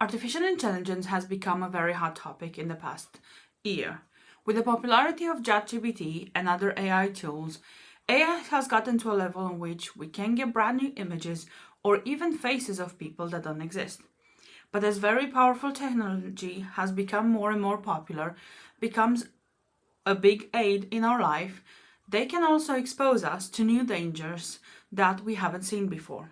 Artificial intelligence has become a very hot topic in the past year. With the popularity of ChatGPT and other AI tools, AI has gotten to a level in which we can get brand new images or even faces of people that don't exist. But as very powerful technology has become more and more popular, becomes a big aid in our life, they can also expose us to new dangers that we haven't seen before.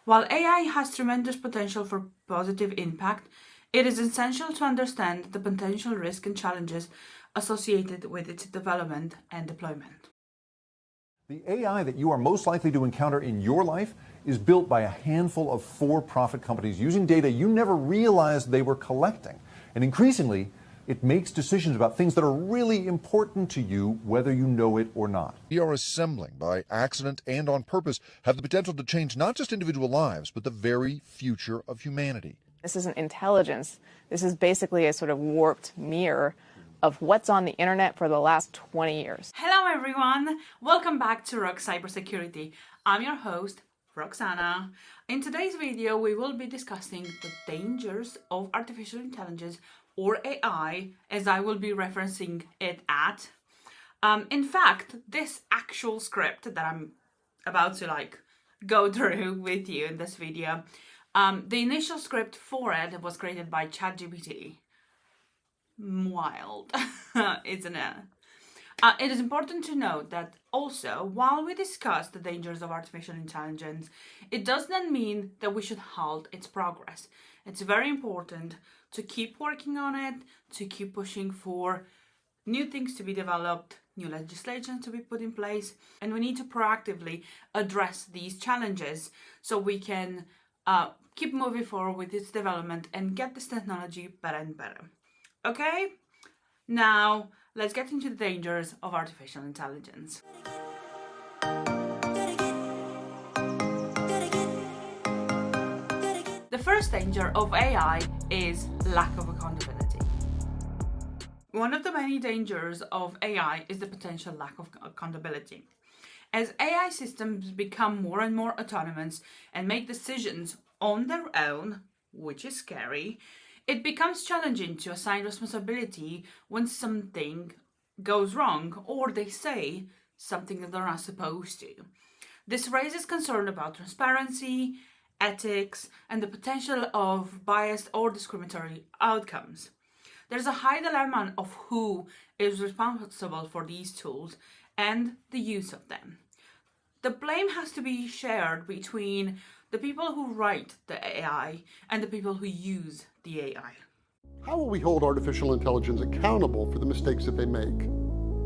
While AI has tremendous potential for positive impact, it is essential to understand the potential risks and challenges associated with its development and deployment. The AI that you are most likely to encounter in your life is built by a handful of for-profit companies using data you never realized they were collecting. And increasingly, it makes decisions about things that are really important to you, whether you know it or not. We are assembling by accident and on purpose have the potential to change not just individual lives, but the very future of humanity. This isn't intelligence. This is basically a sort of warped mirror of what's on the internet for the last 20 years. Hello everyone! Welcome back to Rock Cybersecurity. I'm your host, Roxana. In today's video, we will be discussing the dangers of artificial intelligence, or AI, as I will be referencing it at. In fact, this actual script that I'm about to go through with you in this video, the initial script for it was created by ChatGPT. Wild, isn't it? It is important to note that also, while we discuss the dangers of artificial intelligence, it does not mean that we should halt its progress. It's very important to keep working on it, to keep pushing for new things to be developed, new legislation to be put in place, and we need to proactively address these challenges so we can keep moving forward with its development and get this technology better and better. Okay? Now, let's get into the dangers of artificial intelligence. The first danger of AI is lack of accountability. One of the many dangers of AI is the potential lack of accountability. As AI systems become more and more autonomous and make decisions on their own, which is scary, it becomes challenging to assign responsibility when something goes wrong or they say something that they're not supposed to. This raises concern about transparency, ethics, and the potential of biased or discriminatory outcomes. There's a high dilemma of who is responsible for these tools and the use of them. The blame has to be shared between the people who write the AI and the people who use the AI. How will we hold artificial intelligence accountable for the mistakes that they make?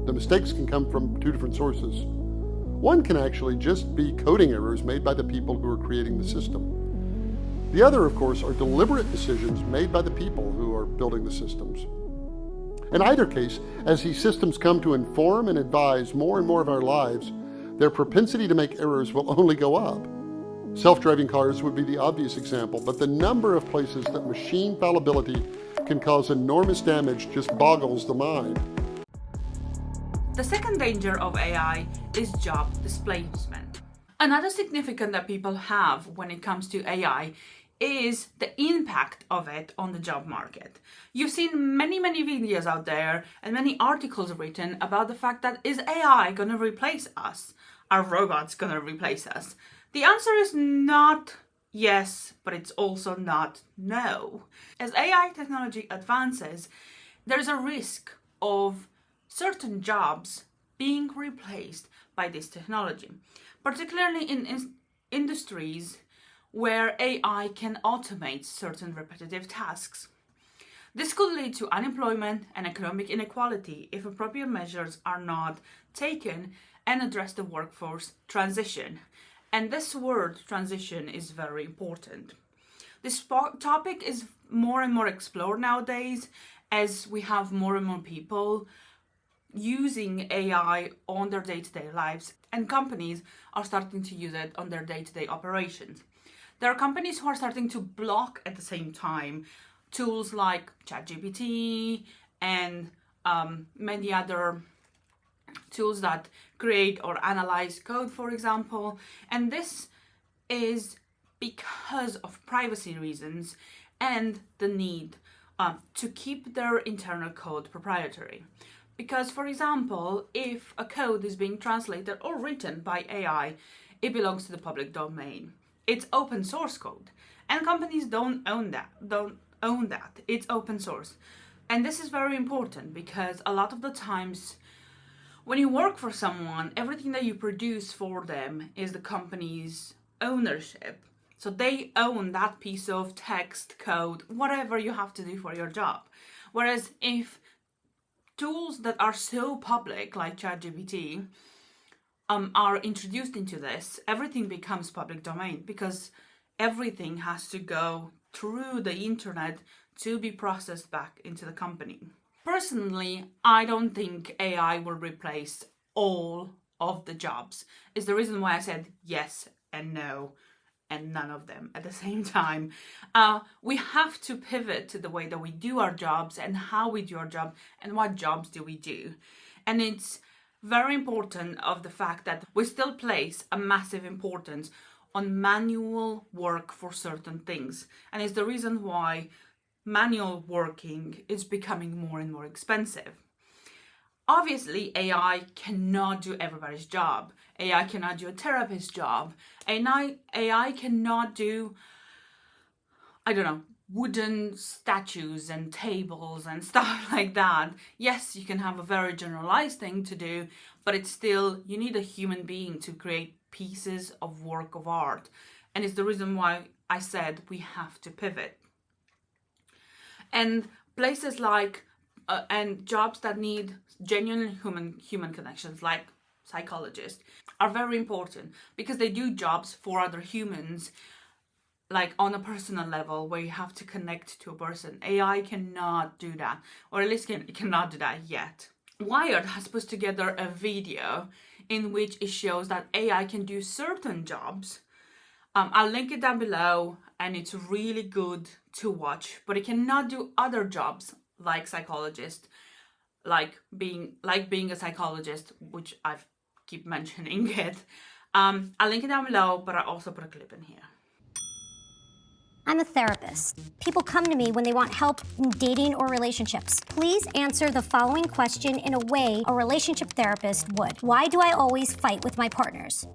The mistakes can come from two different sources. One can actually just be coding errors made by the people who are creating the system. The other, of course, are deliberate decisions made by the people who are building the systems. In either case, as these systems come to inform and advise more and more of our lives, their propensity to make errors will only go up. Self-driving cars would be the obvious example, but the number of places that machine fallibility can cause enormous damage just boggles the mind. The second danger of AI is job displacement. Another significant that people have when it comes to AI is the impact of it on the job market. You've seen many videos out there and many articles written about the fact that is AI going to replace us? Are robots going to replace us? The answer is not yes, but it's also not no. As AI technology advances, there's a risk of certain jobs being replaced by this technology, particularly in industries where AI can automate certain repetitive tasks. This could lead to unemployment and economic inequality if appropriate measures are not taken and address the workforce transition. And this word transition is very important. This topic is more and more explored nowadays as we have more and more people using AI on their day-to-day lives, and companies are starting to use it on their day-to-day operations. There are companies who are starting to block at the same time tools like ChatGPT and many other tools that create or analyze code, for example. And this is because of privacy reasons and the need to keep their internal code proprietary. Because, for example, if a code is being translated or written by AI, it belongs to the public domain. It's open source code, and companies don't own that. It's open source. And this is very important because a lot of the times when you work for someone, everything that you produce for them is the company's ownership. So they own that piece of text, code, whatever you have to do for your job. Whereas if tools that are so public, like ChatGPT, are introduced into this, everything becomes public domain because everything has to go through the internet to be processed back into the company. Personally, I don't think AI will replace all of the jobs. It's the reason why I said yes and no and none of them at the same time. We have to pivot to the way that we do our jobs and how we do our job and what jobs do we do. And it's very important of the fact that we still place a massive importance on manual work for certain things. And it's the reason why manual working is becoming more and more expensive. Obviously, AI cannot do everybody's job. AI cannot do a therapist's job. AI cannot do, wooden statues and tables and stuff like that. Yes, you can have a very generalized thing to do, but it's still, you need a human being to create pieces of work of art. And it's the reason why I said we have to pivot. And places like, and jobs that need genuine human connections, like psychologists, are very important because they do jobs for other humans, like on a personal level where you have to connect to a person. AI cannot do that, or at least cannot do that yet. Wired has put together a video in which it shows that AI can do certain jobs. I'll link it down below, and it's really good to watch, but it cannot do other jobs like psychologist, like being a psychologist, which I've keep mentioning it. I'll link it down below, but I'll also put a clip in here. I'm a therapist. People come to me when they want help in dating or relationships. Please answer the following question in a way a relationship therapist would. Why do I always fight with my partners?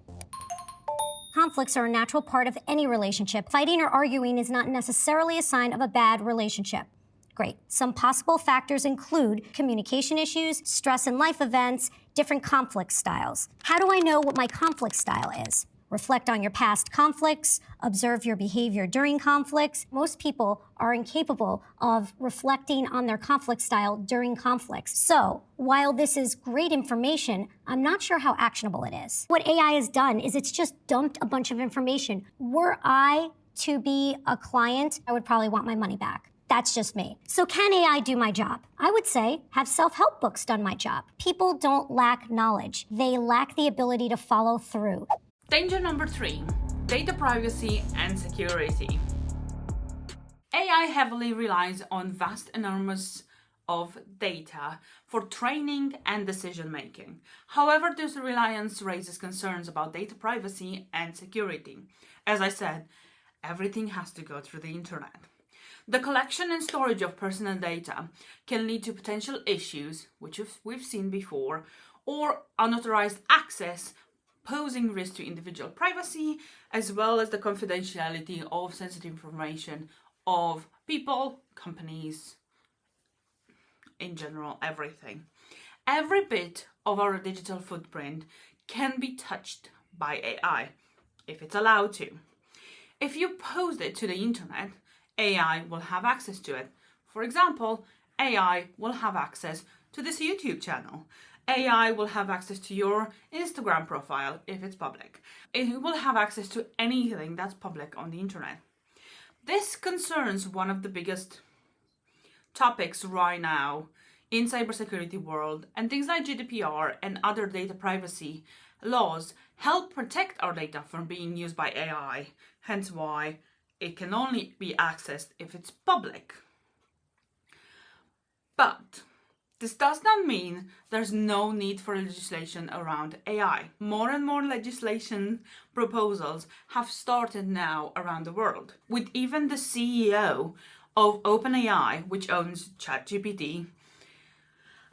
Conflicts are a natural part of any relationship. Fighting or arguing is not necessarily a sign of a bad relationship. Great. Some possible factors include communication issues, stress in life events, different conflict styles. How do I know what my conflict style is? Reflect on your past conflicts, observe your behavior during conflicts. Most people are incapable of reflecting on their conflict style during conflicts. So, while this is great information, I'm not sure how actionable it is. What AI has done is it's just dumped a bunch of information. Were I to be a client, I would probably want my money back. That's just me. So can AI do my job? I would say have self-help books done my job. People don't lack knowledge. They lack the ability to follow through. Danger number 3, data privacy and security. AI heavily relies on vast enormous of data for training and decision making. However, this reliance raises concerns about data privacy and security. As I said, everything has to go through the internet. The collection and storage of personal data can lead to potential issues, which we've seen before, or unauthorized access, posing risk to individual privacy, as well as the confidentiality of sensitive information of people, companies, in general, everything. Every bit of our digital footprint can be touched by AI, if it's allowed to. If you post it to the internet, AI will have access to it. For example, AI will have access to this YouTube channel. AI will have access to your Instagram profile if it's public. It will have access to anything that's public on the internet. This concerns one of the biggest topics right now in cybersecurity world, and things like GDPR and other data privacy laws help protect our data from being used by AI, hence why it can only be accessed if it's public. But this does not mean there's no need for legislation around AI. More and more legislation proposals have started now around the world, with even the CEO of OpenAI, which owns ChatGPT,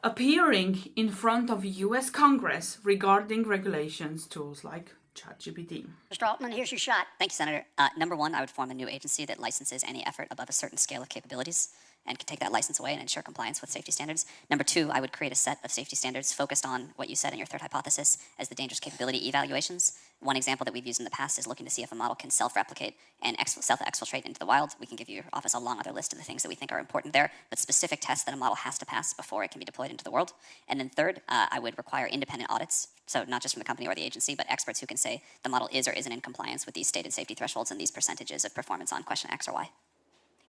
appearing in front of US Congress regarding regulations tools like ChatGPT. Mr. Altman, here's your shot. Thank you, Senator. Number one, I would form a new agency that licenses any effort above a certain scale of capabilities and can take that license away and ensure compliance with safety standards. Number two, I would create a set of safety standards focused on what you said in your third hypothesis as the dangerous capability evaluations. One example that we've used in the past is looking to see if a model can self-replicate and self-exfiltrate into the wild. We can give your office a long other list of the things that we think are important there, but specific tests that a model has to pass before it can be deployed into the world. And then third, I would require independent audits. So not just from the company or the agency, but experts who can say the model is or isn't in compliance with these stated safety thresholds and these percentages of performance on question X or Y.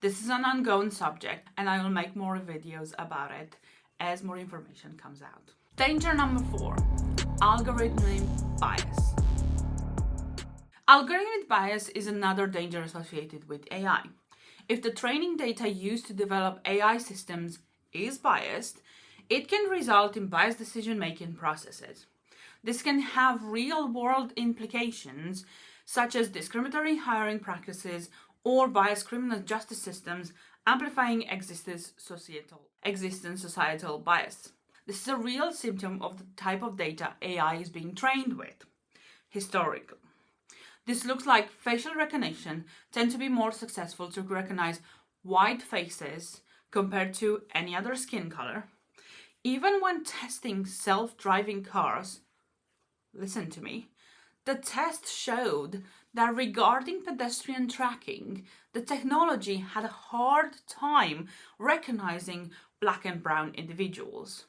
This is an ongoing subject, and I will make more videos about it as more information comes out. Danger number 4, algorithmic bias. Algorithmic bias is another danger associated with AI. If the training data used to develop AI systems is biased, it can result in biased decision-making processes. This can have real-world implications, such as discriminatory hiring practices or biased criminal justice systems, amplifying existing societal bias. This is a real symptom of the type of data AI is being trained with. Historical. This looks like facial recognition tends to be more successful to recognize white faces compared to any other skin color. Even when testing self-driving cars, listen to me, the test showed that regarding pedestrian tracking, the technology had a hard time recognizing black and brown individuals.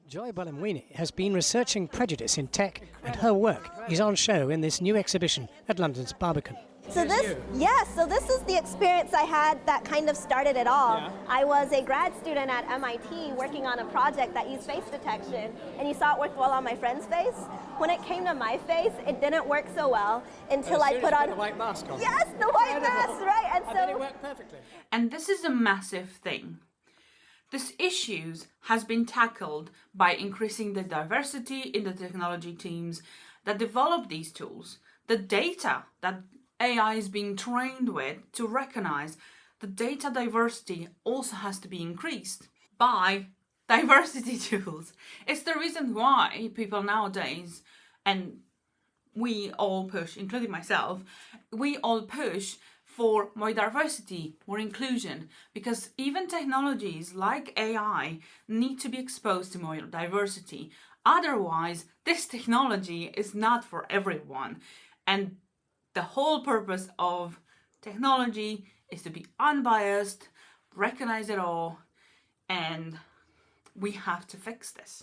Joy Buolamwini has been researching prejudice in tech, and her work is on show in this new exhibition at London's Barbican. So this is the experience I had that kind of started it all. Yeah. I was a grad student at MIT working on a project that used face detection, and you saw it worked well on my friend's face. When it came to my face, it didn't work so well until I put on the white mask on. Yes, the white mask, right? And then it worked perfectly. And this is a massive thing. This issue has been tackled by increasing the diversity in the technology teams that develop these tools. The data that AI is being trained with to recognize the data diversity also has to be increased by diversity tools. It's the reason why people nowadays, and we all push, including myself, we all push for more diversity, more inclusion, because even technologies like AI need to be exposed to more diversity. Otherwise, this technology is not for everyone. And the whole purpose of technology is to be unbiased, recognize it all, and we have to fix this.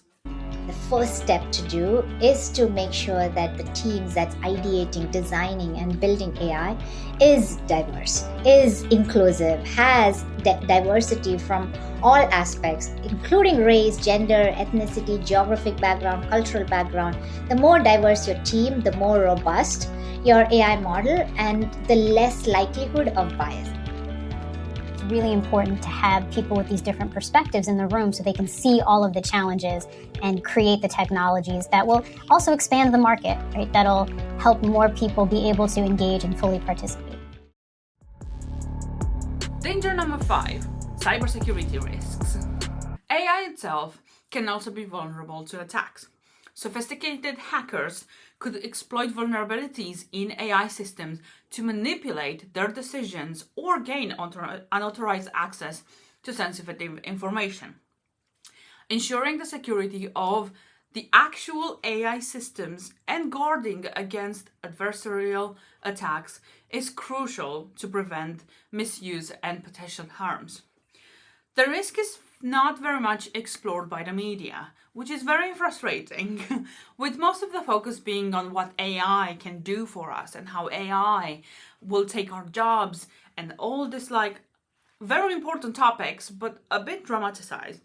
The first step to do is to make sure that the teams that's ideating, designing, and building AI is diverse, is inclusive, has diversity from all aspects, including race, gender, ethnicity, geographic background, cultural background. The more diverse your team, the more robust your AI model and the less likelihood of bias. It's really important to have people with these different perspectives in the room so they can see all of the challenges and create the technologies that will also expand the market, right? That'll help more people be able to engage and fully participate. Danger number 5, cybersecurity risks. AI itself can also be vulnerable to attacks. Sophisticated hackers could exploit vulnerabilities in AI systems to manipulate their decisions or gain unauthorized access to sensitive information. Ensuring the security of the actual AI systems and guarding against adversarial attacks is crucial to prevent misuse and potential harms. The risk is not very much explored by the media, which is very frustrating, with most of the focus being on what AI can do for us and how AI will take our jobs and all this like very important topics, but a bit dramatized.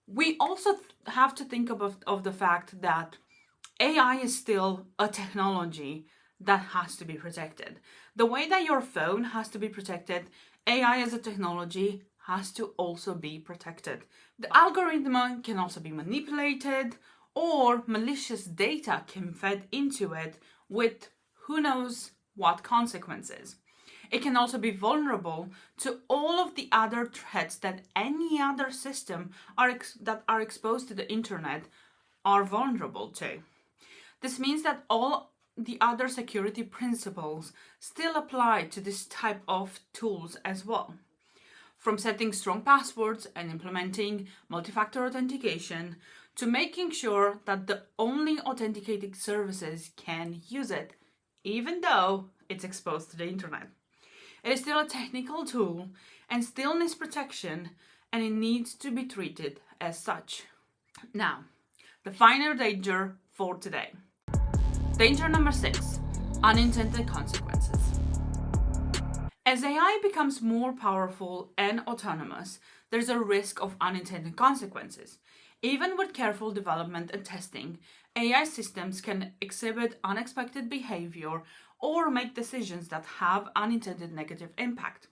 We also have to think of the fact that AI is still a technology that has to be protected. The way that your phone has to be protected, AI as a technology has to also be protected. The algorithm can also be manipulated, or malicious data can be fed into it with who knows what consequences. It can also be vulnerable to all of the other threats that any other system that are exposed to the internet are vulnerable to. This means that all the other security principles still apply to this type of tools as well. From setting strong passwords and implementing multi-factor authentication to making sure that the only authenticating services can use it, even though it's exposed to the internet. It is still a technical tool and still needs protection, and it needs to be treated as such. Now, the final danger for today. Danger number 6, unintended consequences. As AI becomes more powerful and autonomous, there's a risk of unintended consequences. Even with careful development and testing, AI systems can exhibit unexpected behavior or make decisions that have unintended negative impact.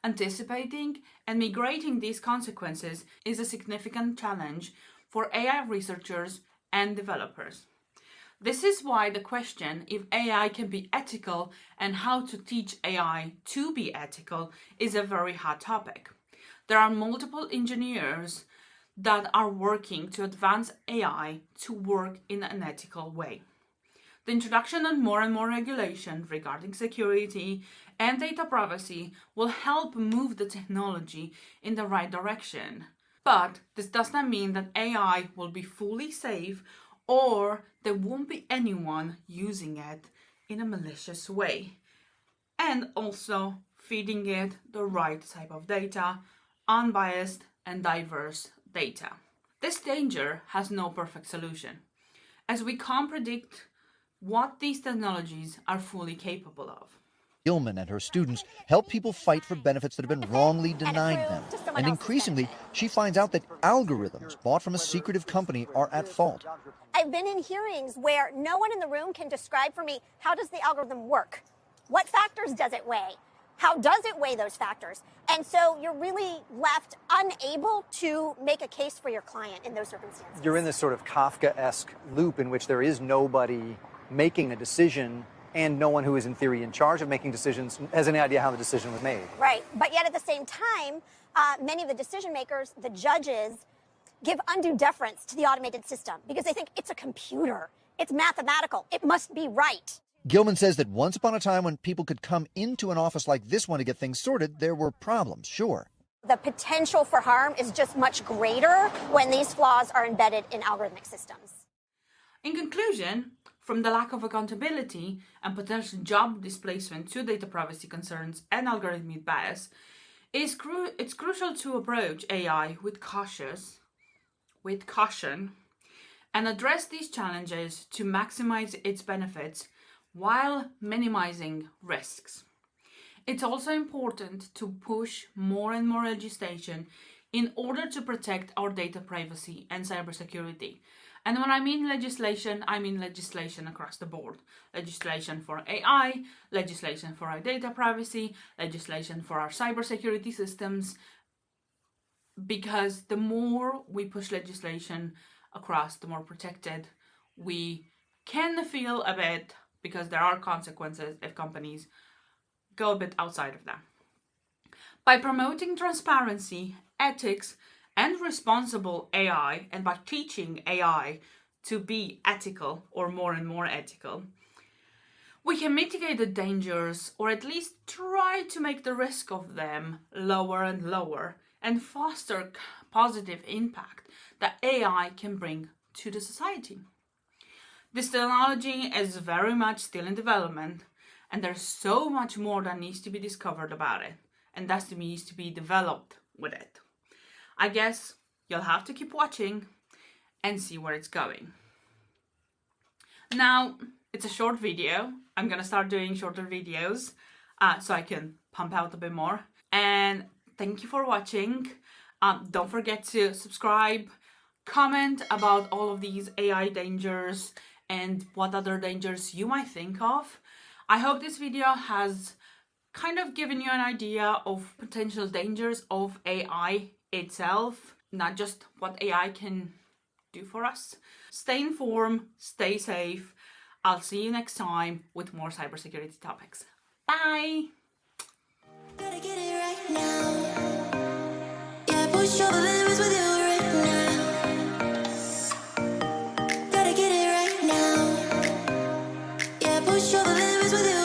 Anticipating and mitigating these consequences is a significant challenge for AI researchers and developers. This is why the question if AI can be ethical and how to teach AI to be ethical is a very hot topic. There are multiple engineers that are working to advance AI to work in an ethical way. The introduction of more and more regulation regarding security and data privacy will help move the technology in the right direction. But this does not mean that AI will be fully safe or there won't be anyone using it in a malicious way. And also feeding it the right type of data, unbiased and diverse data. This danger has no perfect solution, as we can't predict what these technologies are fully capable of. Gilman and her students help people fight for benefits that have been wrongly denied them. And increasingly, she finds out that algorithms bought from a secretive company are at fault. I've been in hearings where no one in the room can describe for me, how does the algorithm work? What factors does it weigh? How does it weigh those factors? And so you're really left unable to make a case for your client in those circumstances. You're in this sort of Kafka-esque loop in which there is nobody making a decision, and no one who is in theory in charge of making decisions has any idea how the decision was made. Right, but yet at the same time, many of the decision makers, the judges, give undue deference to the automated system because they think it's a computer, it's mathematical, it must be right. Gilman says that once upon a time when people could come into an office like this one to get things sorted, there were problems, sure. The potential for harm is just much greater when these flaws are embedded in algorithmic systems. In conclusion, from the lack of accountability and potential job displacement to data privacy concerns and algorithmic bias, it's crucial to approach AI with caution and address these challenges to maximize its benefits while minimizing risks. It's also important to push more and more legislation in order to protect our data privacy and cybersecurity. And when I mean legislation across the board. Legislation for AI, legislation for our data privacy, legislation for our cybersecurity systems. Because the more we push legislation across, the more protected we can feel a bit, because there are consequences if companies go a bit outside of that. By promoting transparency, ethics, and responsible AI, and by teaching AI to be ethical or more and more ethical, we can mitigate the dangers, or at least try to make the risk of them lower and lower, and foster positive impact that AI can bring to the society. This technology is very much still in development, and there's so much more that needs to be discovered about it, and that needs to be developed with it. I guess you'll have to keep watching and see where it's going. Now, it's a short video. I'm gonna start doing shorter videos so I can pump out a bit more. And thank you for watching. Don't forget to subscribe, comment about all of these AI dangers and what other dangers you might think of. I hope this video has kind of given you an idea of potential dangers of AI itself, not just what AI can do for us. Stay informed, stay safe. I'll see you next time with more cybersecurity topics. Bye! Push over limits with you.